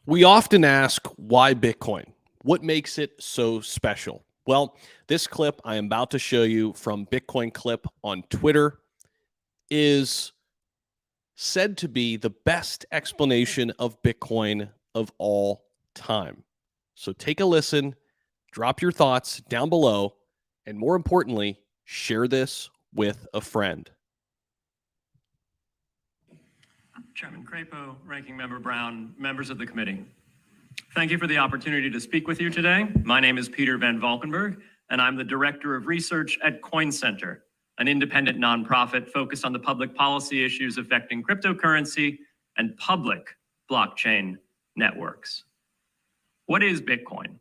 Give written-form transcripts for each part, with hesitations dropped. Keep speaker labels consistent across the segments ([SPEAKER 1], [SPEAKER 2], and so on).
[SPEAKER 1] We often ask, why Bitcoin? What makes it so special? Well, this clip I am about to show you from Bitcoin Clip on Twitter is said to be the best explanation of Bitcoin of all time. So take a listen, drop your thoughts down below, and more importantly, share this with a friend.
[SPEAKER 2] Chairman Crapo, Ranking Member Brown, members of the committee. Thank you for the opportunity to speak with you today. My name is Peter Van Valkenburg, and I'm the Director of Research at Coin Center, an independent nonprofit focused on the public policy issues affecting cryptocurrency and public blockchain networks. What is Bitcoin?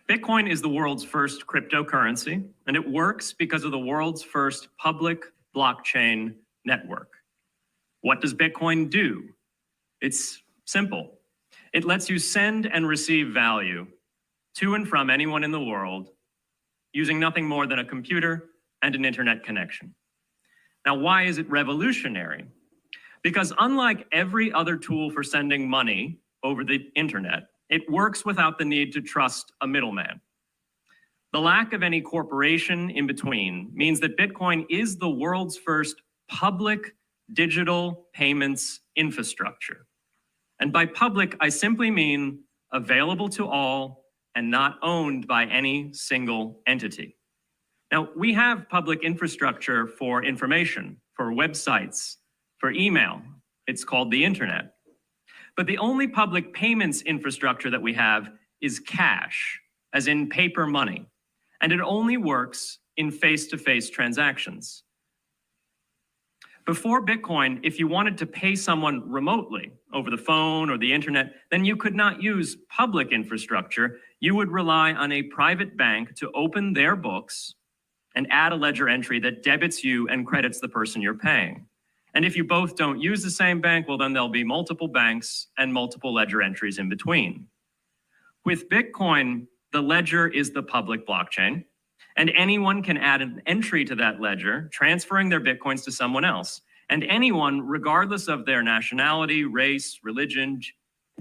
[SPEAKER 2] Bitcoin is the world's first cryptocurrency, and it works because of the world's first public blockchain network. What does Bitcoin do? It's simple. It lets you send and receive value to and from anyone in the world using nothing more than a computer and an internet connection. Now, why is it revolutionary? Because unlike every other tool for sending money over the internet, it works without the need to trust a middleman. The lack of any corporation in between means that Bitcoin is the world's first public digital payments infrastructure. And by public, I simply mean available to all and not owned by any single entity. Now, we have public infrastructure for information, for websites, for email. It's called the internet. But the only public payments infrastructure that we have is cash, as in paper money. And it only works in face-to-face transactions. Before Bitcoin, if you wanted to pay someone remotely over the phone or the internet, then you could not use public infrastructure. You would rely on a private bank to open their books and add a ledger entry that debits you and credits the person you're paying. And if you both don't use the same bank, well, then there'll be multiple banks and multiple ledger entries in between. With Bitcoin, the ledger is the public blockchain, and anyone can add an entry to that ledger, transferring their Bitcoins to someone else. And anyone, regardless of their nationality, race, religion,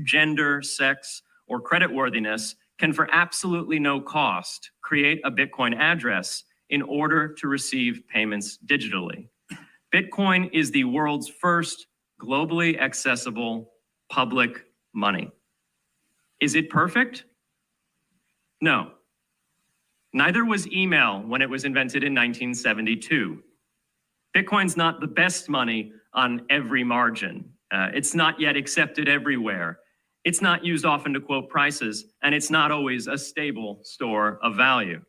[SPEAKER 2] gender, sex, or creditworthiness, can for absolutely no cost create a Bitcoin address in order to receive payments digitally. Bitcoin is the world's first globally accessible public money. Is it perfect? No. Neither was email when it was invented in 1972. Bitcoin's not the best money on every margin. It's not yet accepted everywhere. It's not used often to quote prices, and it's not always a stable store of value.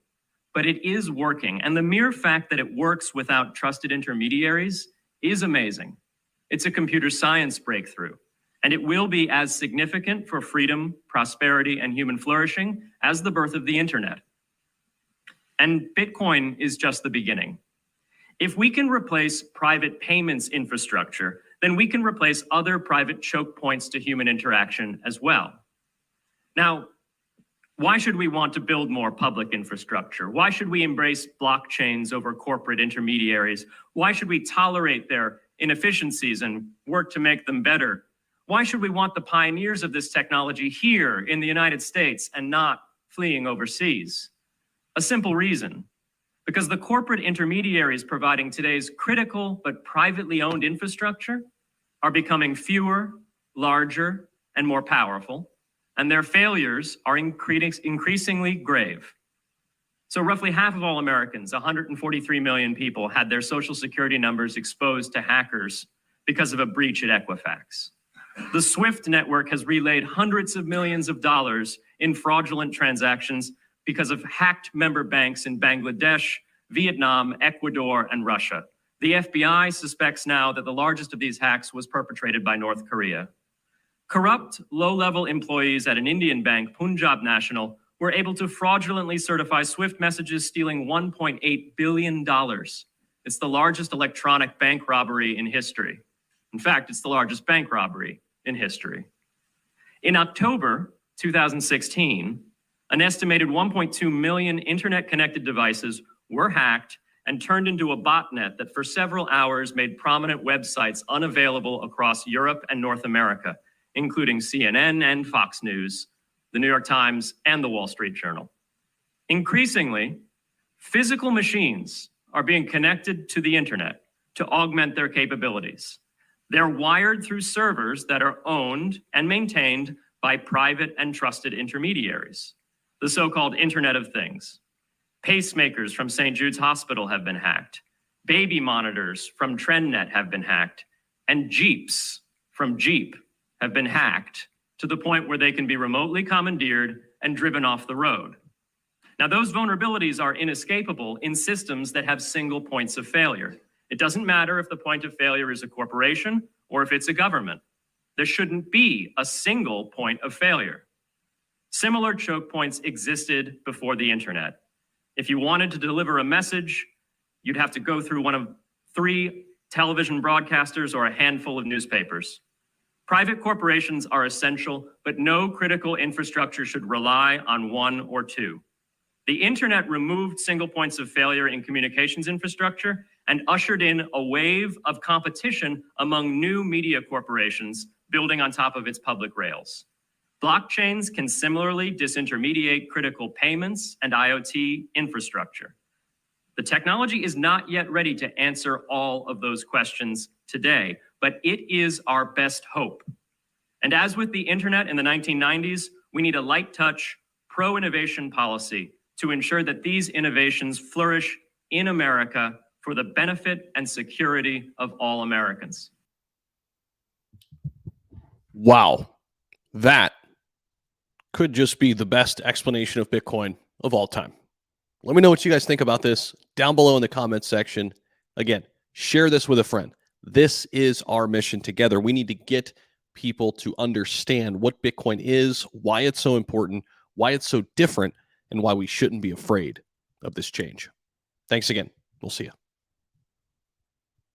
[SPEAKER 2] But it is working, and the mere fact that it works without trusted intermediaries is amazing. It's a computer science breakthrough, and it will be as significant for freedom, prosperity, and human flourishing as the birth of the internet. And Bitcoin is just the beginning. If we can replace private payments infrastructure, then we can replace other private choke points to human interaction as well. Now, why should we want to build more public infrastructure? Why should we embrace blockchains over corporate intermediaries? Why should we tolerate their inefficiencies and work to make them better? Why should we want the pioneers of this technology here in the United States and not fleeing overseas? A simple reason, because the corporate intermediaries providing today's critical but privately owned infrastructure are becoming fewer, larger, and more powerful, and their failures are increasingly grave. So roughly half of all Americans, 143 million people, had their social security numbers exposed to hackers because of a breach at Equifax. The SWIFT network has relayed hundreds of millions of dollars in fraudulent transactions because of hacked member banks in Bangladesh, Vietnam, Ecuador, and Russia. The FBI suspects now that the largest of these hacks was perpetrated by North Korea. Corrupt, low-level employees at an Indian bank, Punjab National, were able to fraudulently certify SWIFT messages stealing $1.8 billion. It's the largest electronic bank robbery in history. In fact, it's the largest bank robbery in history. In October 2016, an estimated 1.2 million internet-connected devices were hacked and turned into a botnet that for several hours made prominent websites unavailable across Europe and North America. including CNN and Fox News, the New York Times, and the Wall Street Journal. Increasingly, physical machines are being connected to the internet to augment their capabilities. They're wired through servers that are owned and maintained by private and trusted intermediaries, the so-called Internet of Things. Pacemakers from St. Jude's Hospital have been hacked. Baby monitors from TrendNet have been hacked. And Jeeps from Jeep have been hacked to the point where they can be remotely commandeered and driven off the road. Now, those vulnerabilities are inescapable in systems that have single points of failure. It doesn't matter if the point of failure is a corporation or if it's a government. There shouldn't be a single point of failure. Similar choke points existed before the internet. If you wanted to deliver a message, you'd have to go through one of 3 television broadcasters or a handful of newspapers. Private corporations are essential, but no critical infrastructure should rely on 1 or 2. The internet removed single points of failure in communications infrastructure and ushered in a wave of competition among new media corporations building on top of its public rails. Blockchains can similarly disintermediate critical payments and IoT infrastructure. The technology is not yet ready to answer all of those questions today, but it is our best hope. And as with the internet in the 1990s, we need a light touch, pro-innovation policy to ensure that these innovations flourish in America for the benefit and security of all Americans.
[SPEAKER 1] Wow. That could just be the best explanation of Bitcoin of all time. Let me know what you guys think about this down below in the comments section. Again, share this with a friend. This is our mission together. We need to get people to understand what Bitcoin is, why it's so important, why it's so different, and why we shouldn't be afraid of this change. Thanks again. We'll see you.